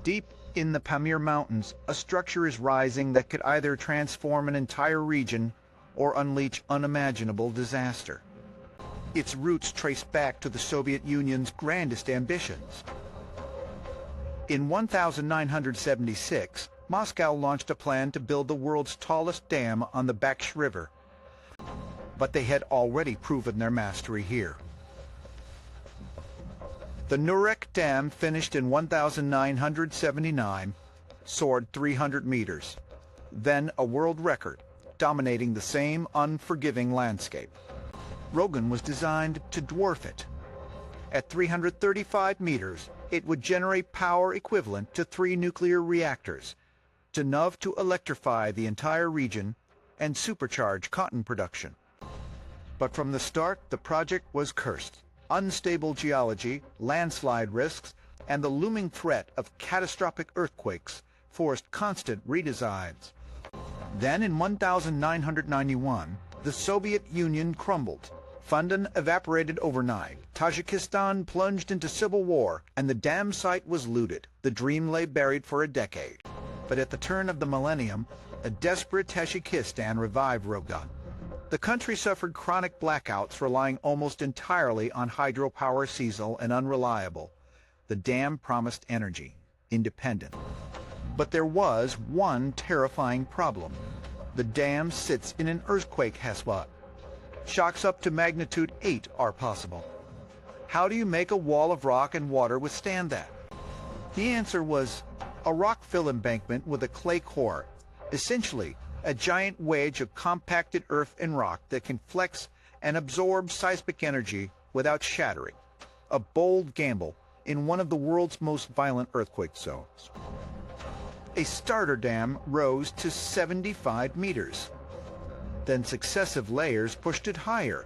Deep in the Pamir Mountains, a structure is rising that could either transform an entire region or unleash unimaginable disaster. Its roots trace back to the Soviet Union's grandest ambitions. In 1976, Moscow launched a plan to build the world's tallest dam on the Baksh River, but they had already proven their mastery here. The Nurek Dam, finished in 1979, soared 300 meters, then a world record, dominating the same unforgiving landscape. Rogan was designed to dwarf it. At 335 meters, it would generate power equivalent to 3 nuclear reactors, enough to electrify the entire region and supercharge cotton production. But from the start, the project was cursed. Unstable geology, landslide risks, and the looming threat of catastrophic earthquakes forced constant redesigns. Then in 1991, the Soviet Union crumbled. Funding evaporated overnight. Tajikistan plunged into civil war, and the dam site was looted. The dream lay buried for a decade. But at the turn of the millennium, a desperate Tajikistan revived Rogan. The country suffered chronic blackouts, relying almost entirely on hydropower, seasonal and unreliable. The dam promised energy, independent. But there was one terrifying problem. The dam sits in an earthquake hotspot. Shocks up to magnitude 8 are possible. How do you make a wall of rock and water withstand that? The answer was a rock-fill embankment with a clay core, essentially a giant wedge of compacted earth and rock that can flex and absorb seismic energy without shattering. A bold gamble in one of the world's most violent earthquake zones. A starter dam rose to 75 meters. Then successive layers pushed it higher,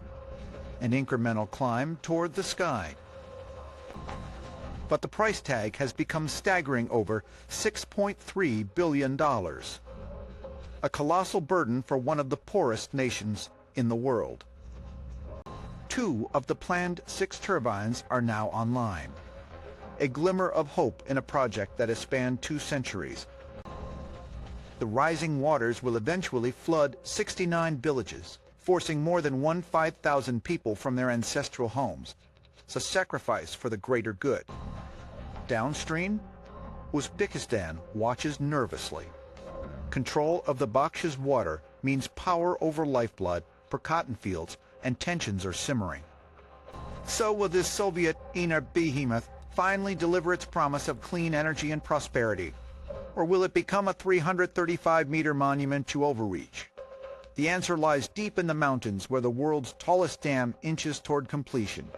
an incremental climb toward the sky. But the price tag has become staggering, over $6.3 billion. A colossal burden for one of the poorest nations in the world. 2 of the planned 6 turbines are now online. A glimmer of hope in a project that has spanned 2 centuries. The rising waters will eventually flood 69 villages, forcing more than 5,000 people from their ancestral homes. It's a sacrifice for the greater good. Downstream, Uzbekistan watches nervously. Control of the Bakshi's water means power over lifeblood for cotton fields, and tensions are simmering. So will this Soviet inner behemoth finally deliver its promise of clean energy and prosperity? Or will it become a 335-meter monument to overreach? The answer lies deep in the mountains, where the world's tallest dam inches toward completion.